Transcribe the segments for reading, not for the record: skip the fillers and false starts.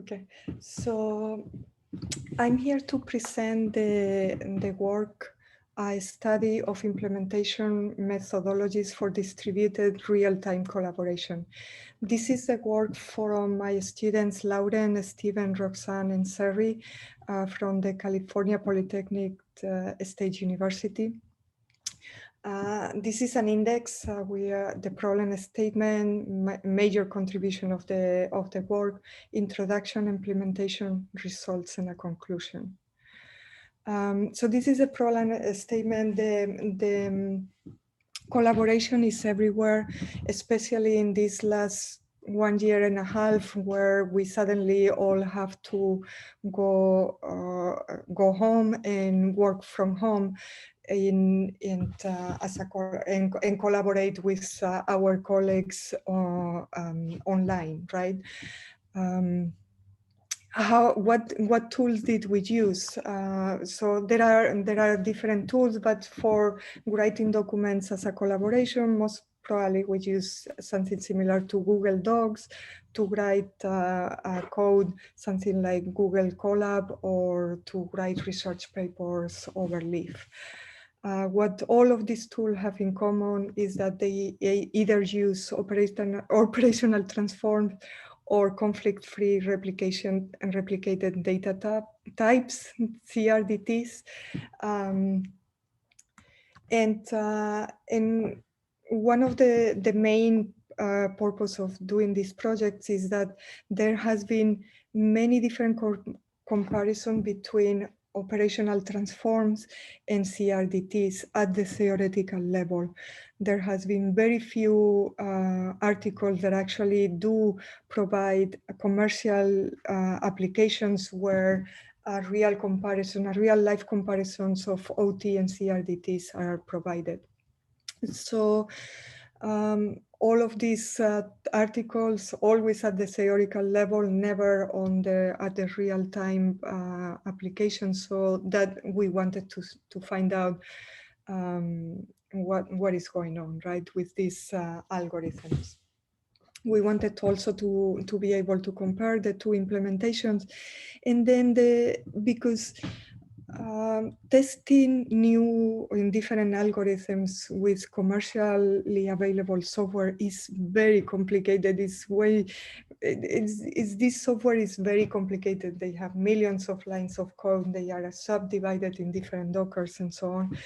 Okay, so I'm here to present the work, a study of implementation methodologies for distributed real-time collaboration. This is the work from my students, Lauren, Steven, Roxanne, and Sari from the California Polytechnic State University. This is an index where the problem statement, major contribution of the work, introduction, implementation, results, and a conclusion. So this is a problem statement. The collaboration is everywhere, especially in this last 1.5 years, where we suddenly all have to go home and work from home and collaborate with our colleagues online, right? What tools did we use? So there are different tools, but for writing documents as a collaboration, most probably we use something similar to Google Docs. To write code, something like Google Colab, or to write research papers over Leaf. What all of these tools have in common is that they either use operational transforms or conflict-free replication and replicated data types, CRDTs. And one of the main purpose of doing these projects is that there has been many different comparison between operational transforms and CRDTs at the theoretical level. There has been very few articles that actually do provide commercial applications where a real life comparisons of OT and CRDTs are provided. So all of these articles always at the theoretical level, never at the real-time application. So that we wanted to find out what is going on, right, with these algorithms. We wanted also to be able to compare the two implementations, and then because testing new in different algorithms with commercially available software is very complicated. This software is very complicated. They have millions of lines of code. They are subdivided in different Dockers and so on.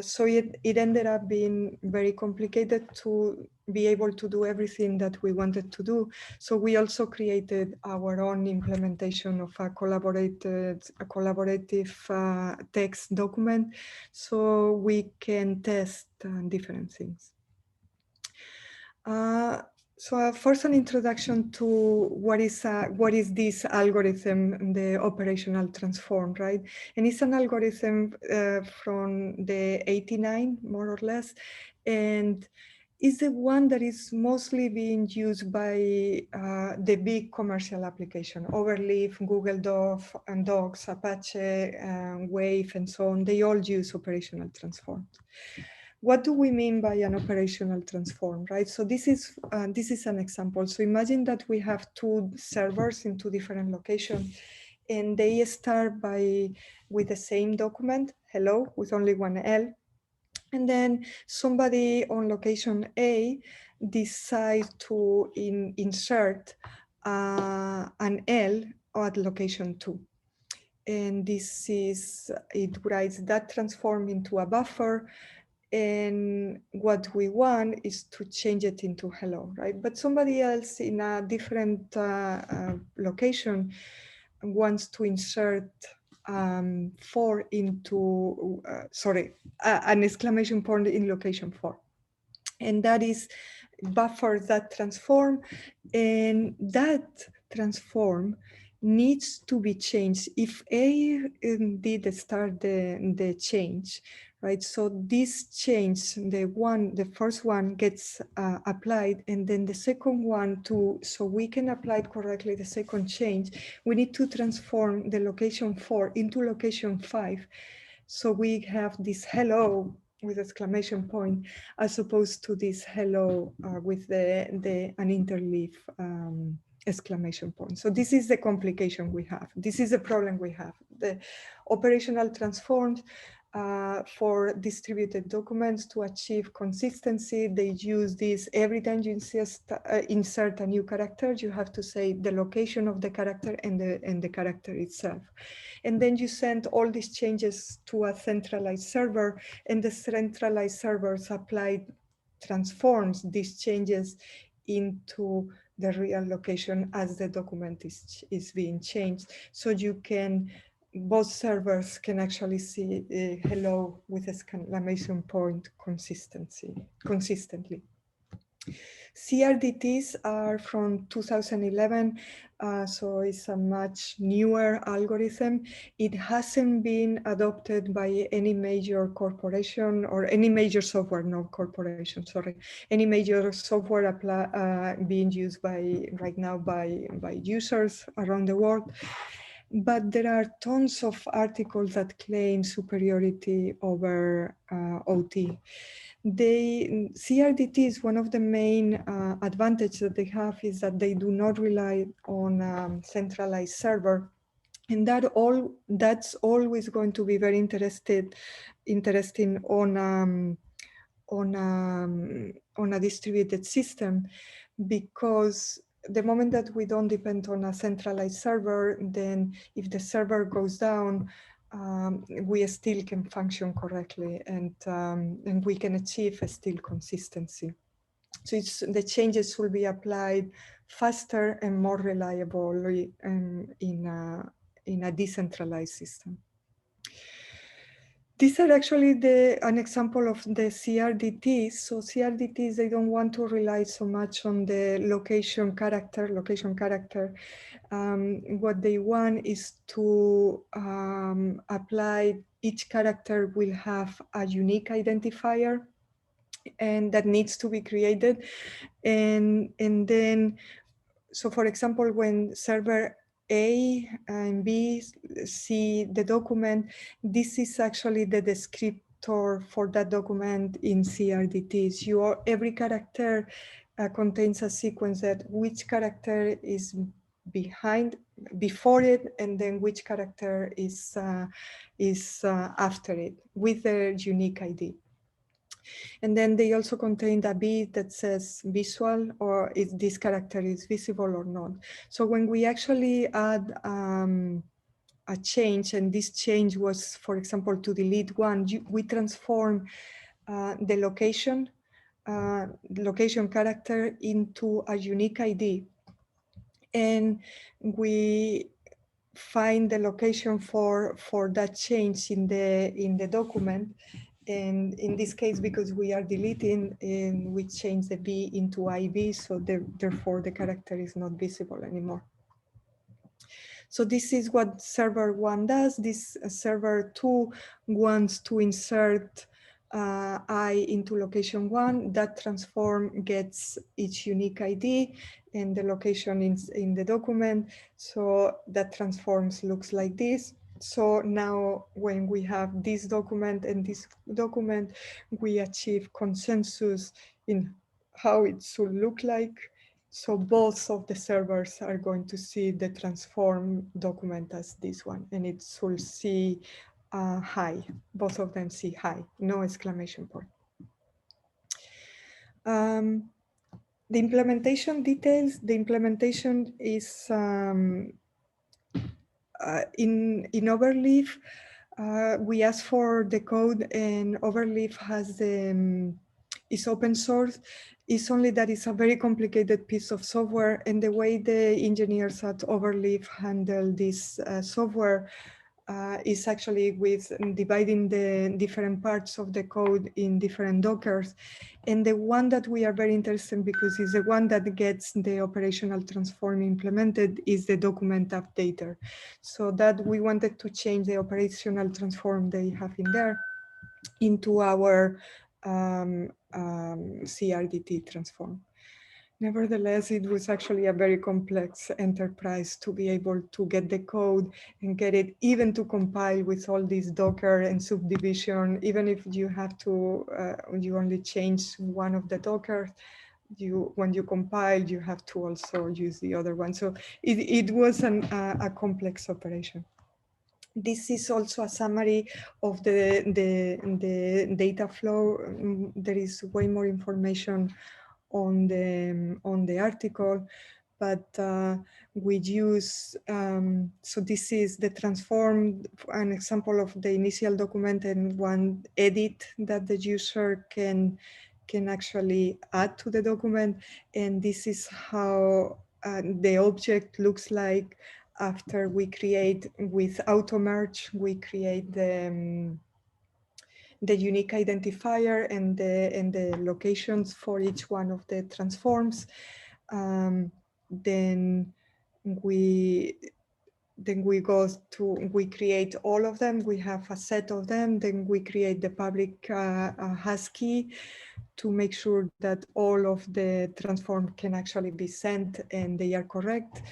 So it ended up being very complicated to be able to do everything that we wanted to do. So we also created our own implementation of a collaborative text document, so we can test different things. So first, an introduction to what is this algorithm, the operational transform, right? And it's an algorithm from the 89, more or less, and is the one that is mostly being used by the big commercial application, Overleaf, Google Docs, Apache, Wave, and so on. They all use operational transforms. What do we mean by an operational transform, right? So this is an example. So imagine that we have two servers in two different locations, and they start with the same document, hello, with only one L. And then somebody on location A decides to insert an L at location 2. And it writes that transform into a buffer. And what we want is to change it into hello, right? But somebody else in a different location wants to insert 4 into, an exclamation point in location 4. And that is buffer that transform, and that transform needs to be changed if A did start the change, right? So this change, the first one gets applied, and then the second one so we can apply correctly the second change, we need to transform the location 4 into location 5. So we have this hello with exclamation point, as opposed to this hello with an interleave exclamation point. So this is the complication we have. This is the problem we have. The operational transforms for distributed documents to achieve consistency, they use this every time you insert a new character, you have to say the location of the character and the character itself. And then you send all these changes to a centralized server, and the centralized servers apply transforms these changes into the real location as the document is being changed. So you can, both servers can actually see hello with exclamation point consistently. CRDTs are from 2011, so it's a much newer algorithm. It hasn't been adopted by any major corporation or any major software, not corporation, sorry, any major software being used right now by users around the world. But there are tons of articles that claim superiority over OT. CRDT is one of the main advantages that they have is that they do not rely on a centralized server. And that's always going to be very interesting on a distributed system, because the moment that we don't depend on a centralized server, then if the server goes down, we still can function correctly, and we can achieve still consistency. So the changes will be applied faster and more reliably in a decentralized system. These are actually an example of the CRDTs. So CRDTs, they don't want to rely so much on the location character. What they want is to apply, each character will have a unique identifier, and that needs to be created. And then, so for example, when server A and B see the document, this is actually the descriptor for that document in CRDTs. Every character contains a sequence that which character is before it, and then which character is after it with their unique ID. And then they also contain a bit that says visual, or if this character is visible or not. So when we actually add a change, and this change was, for example, to delete one, we transform the location character into a unique ID. And we find the location for that change in the document. And in this case, because we are deleting, and we change the B into IB, so therefore the character is not visible anymore. So this is what server 1 does. This server 2 wants to insert I into location 1. That transform gets its unique ID and the location in the document. So that transforms looks like this. So now when we have this document and this document, we achieve consensus in how it should look like. So both of the servers are going to see the transform document as this one, and it should see hi. Both of them see hi, no exclamation point. The implementation details. The implementation is in Overleaf. We asked for the code, and Overleaf has is open source. It's only that it's a very complicated piece of software, and the way the engineers at Overleaf handle this software is actually with dividing the different parts of the code in different Dockers. And the one that we are very interested in, because it's the one that gets the operational transform implemented, is the document updater. So that we wanted to change the operational transform they have in there into our CRDT transform. Nevertheless, it was actually a very complex enterprise to be able to get the code and get it even to compile with all these Docker and subdivision, even if you have to, you only change one of the Dockers, when you compile, you have to also use the other one. So it was a complex operation. This is also a summary of the data flow. There is way more information on the article, but we use, so this is the transform, an example of the initial document and one edit that the user can actually add to the document. And this is how the object looks like after we create with auto merge, we create the unique identifier and the locations for each one of the transforms. Then we we create all of them. We have a set of them. Then we create the public hash key to make sure that all of the transform can actually be sent and they are correct.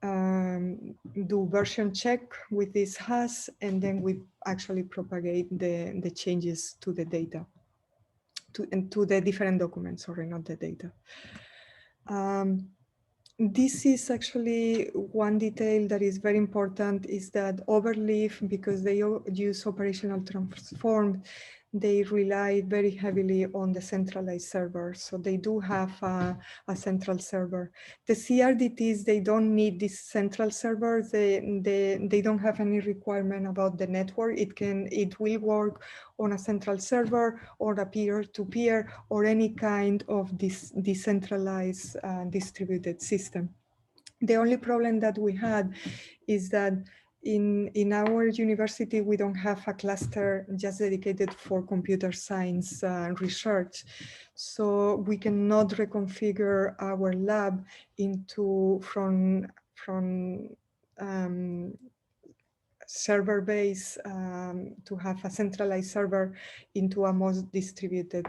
Do version check with this hash, and then we actually propagate the changes to the data, to the different documents, sorry, not the data. This is actually one detail that is very important, is that Overleaf, because they use operational transform, they rely very heavily on the centralized server. So they do have a central server. The CRDTs, they don't need this central server. They don't have any requirement about the network. It will work on a central server or a peer-to-peer or any kind of this decentralized distributed system. The only problem that we had is that in our university, we don't have a cluster just dedicated for computer science research. So we cannot reconfigure our lab from server base to have a centralized server into a most distributed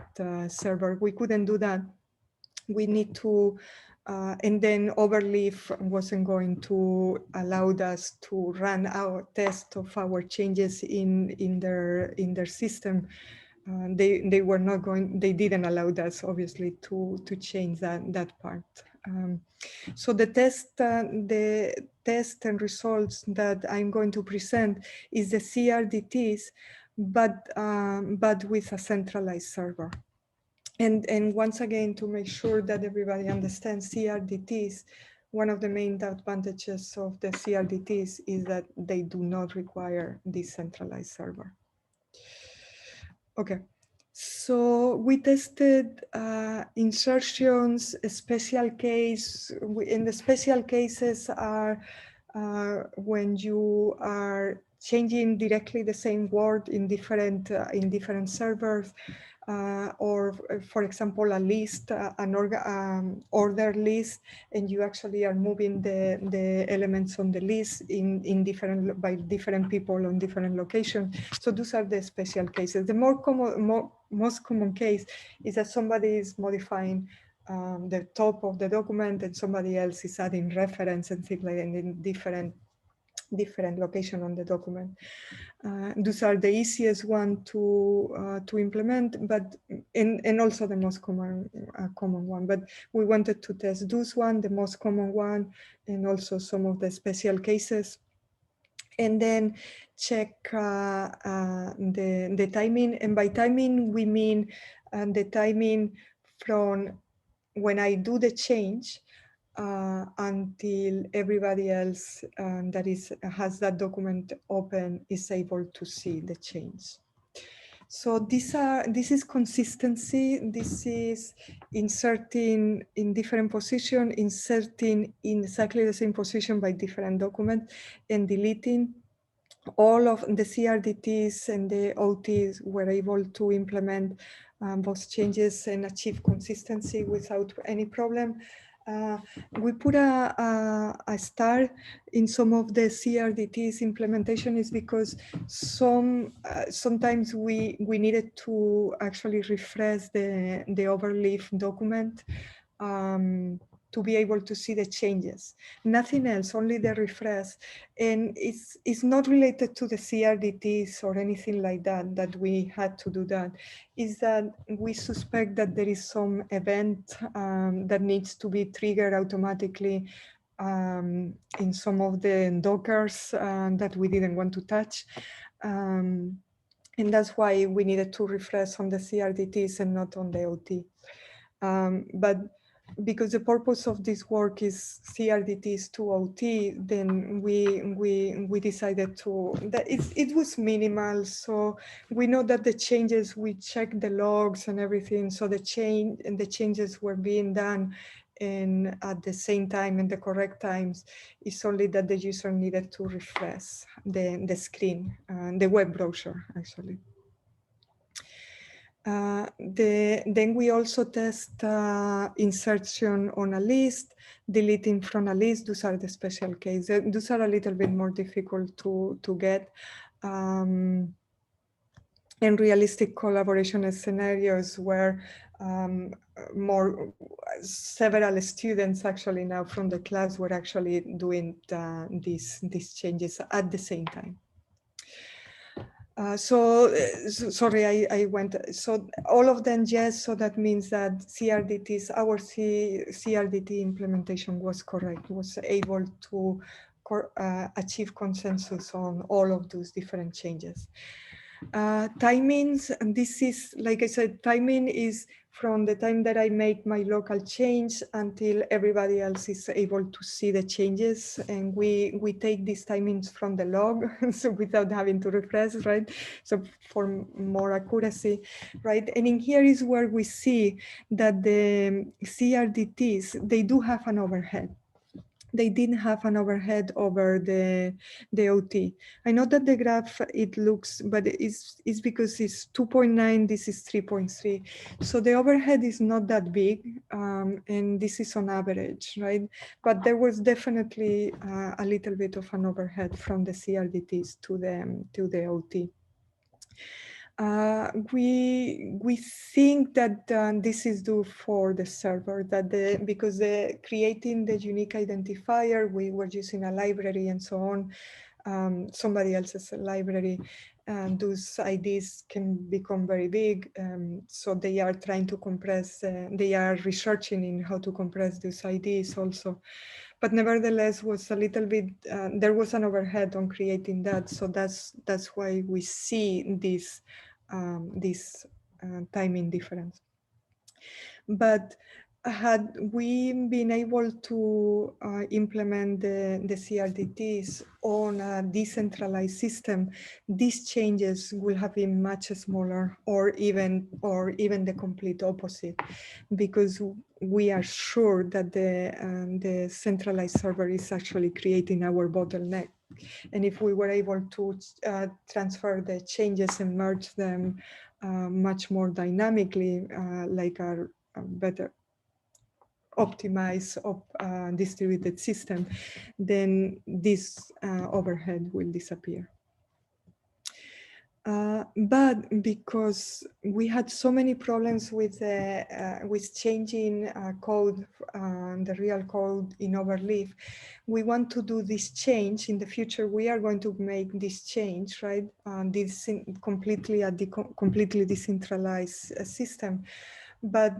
server. We couldn't do that. We need to, and then Overleaf wasn't going to allow us to run our test of our changes in their system. They were not going, they didn't allow us obviously to change that part. So the test and results that I'm going to present is the CRDTs, but with a centralized server. And once again, to make sure that everybody understands CRDTs, one of the main advantages of the CRDTs is that they do not require this centralized server. Okay, so we tested insertions, a special case. In the special cases are when you are changing directly the same word in different servers. Or for example, a list, an order list, and you actually are moving the elements on the list by different people on different locations. So those are the special cases. The most common case is that somebody is modifying the top of the document and somebody else is adding reference and things like that in different location on the document. Those are the easiest one to implement, but and also the most common one. But we wanted to test those one, the most common one, and also some of the special cases, and then check the timing. And by timing we mean the timing from when I do the change until everybody else that has that document open is able to see the change. So this is consistency. This is inserting in different position, inserting in exactly the same position by different document, and deleting. All of the CRDTs and the OTs were able to implement those changes and achieve consistency without any problem. We put a star in some of the CRDTs implementation is because sometimes we needed to actually refresh the Overleaf document. to be able to see the changes. Nothing else, only the refresh. And it's not related to the CRDTs or anything like that, that we had to do that. Is that we suspect that there is some event that needs to be triggered automatically in some of the Dockers that we didn't want to touch. And that's why we needed to refresh on the CRDTs and not on the OT. But because the purpose of this work is CRDTs to OT, then we decided to, that it was minimal. So we know that the changes, we check the logs and everything. So the changes were being done and at the same time and the correct times. It's only that the user needed to refresh the screen, the web browser actually. Then we also test insertion on a list, deleting from a list. Those are the special cases. Those are a little bit more difficult to get. And realistic collaboration scenarios where several students actually now from the class were actually doing these changes at the same time. Sorry, I went. So all of them, yes. So that means that CRDTs, our CRDT implementation was correct, was able to achieve consensus on all of those different changes. Timings, and this is, like I said, timing is from the time that I make my local change until everybody else is able to see the changes. And we take these timings from the log, so without having to refresh, right? So for more accuracy, right? And in here is where we see that the CRDTs, they do have an overhead. They didn't have an overhead over the OT. I know that the graph, it looks, but it's because it's 2.9, this is 3.3. So the overhead is not that big, and this is on average, right? But there was definitely a little bit of an overhead from the CRDTs to the OT. We think that this is due for the server, that because creating the unique identifier, we were using a library and so on, somebody else's library, and those IDs can become very big. So they are trying to compress, they are researching in how to compress those IDs also. But nevertheless, was a little bit, there was an overhead on creating that. So that's why we see this timing difference. But had we been able to implement the CRDTs on a decentralized system, these changes will have been much smaller, or even the complete opposite, because we are sure that the centralized server is actually creating our bottleneck. And if we were able to transfer the changes and merge them much more dynamically, like a better optimized distributed system, then this overhead will disappear. But because we had so many problems with changing code, the real code in Overleaf, we want to do this change in the future. We are going to make this change, right? This completely decentralized system, but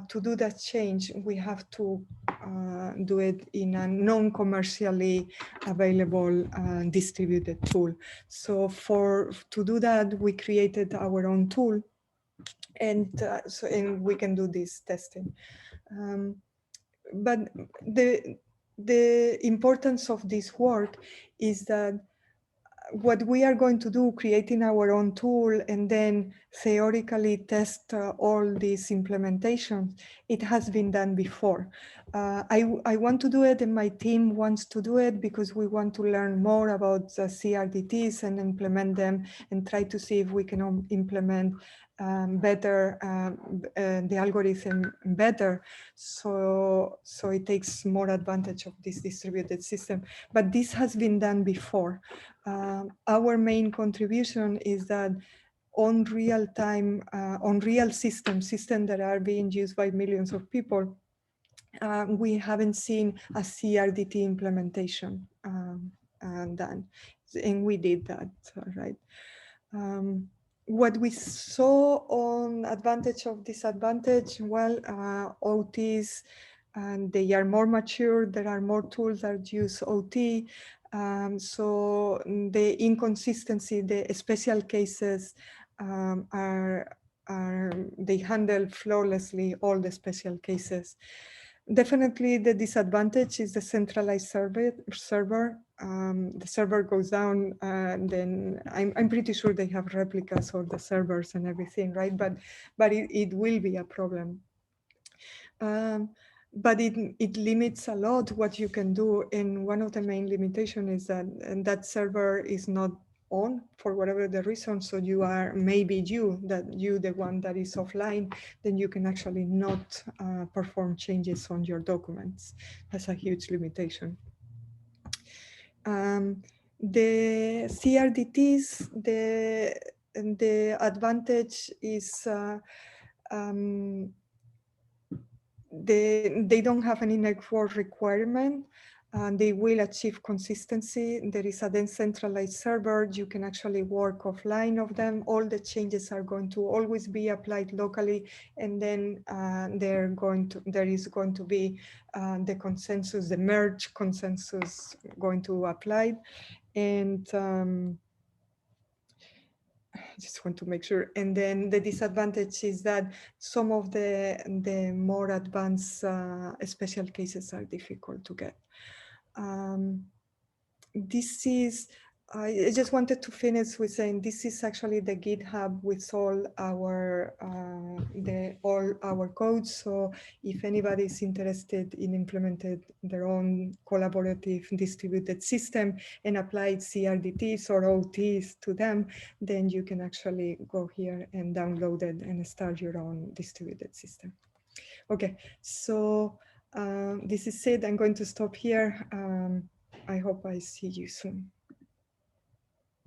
to do that change, we have to do it in a non-commercially available distributed tool. So to do that, we created our own tool, and we can do this testing. But the importance of this work is that what we are going to do, creating our own tool and then theoretically test all these implementations, it has been done before. I want to do it, and my team wants to do it, because we want to learn more about CRDTs and implement them, and try to see if we can implement better the algorithm better, so it takes more advantage of this distributed system. But this has been done before. Our main contribution is that on real time, on real systems that are being used by millions of people, we haven't seen a CRDT implementation done, and we did that, right? What we saw on advantage of disadvantage, well, OTs, and they are more mature, there are more tools that use OT, so the inconsistency, the special cases they handle flawlessly all the special cases. Definitely the disadvantage is the centralized server. The server goes down, and then I'm pretty sure they have replicas of the servers and everything, right? But it will be a problem. But it limits a lot what you can do. And one of the main limitations is that that server is not on for whatever the reason. So you are, maybe the one that is offline, then you can actually not perform changes on your documents. That's a huge limitation. The CRDTs, the advantage is they don't have any network requirement. They will achieve consistency. There is a decentralized server. You can actually work offline of them. All the changes are going to always be applied locally, and then there is going to be the consensus, the merge consensus going to apply. And I just want to make sure. And then the disadvantage is that some of the more advanced special cases are difficult to get. This is, I just wanted to finish with saying this is actually the GitHub with all our codes. So if anybody is interested in implementing their own collaborative distributed system and applied CRDTs or OTs to them, then you can actually go here and download it and start your own distributed system. Okay, so this is it. I'm going to stop here. I hope I see you soon.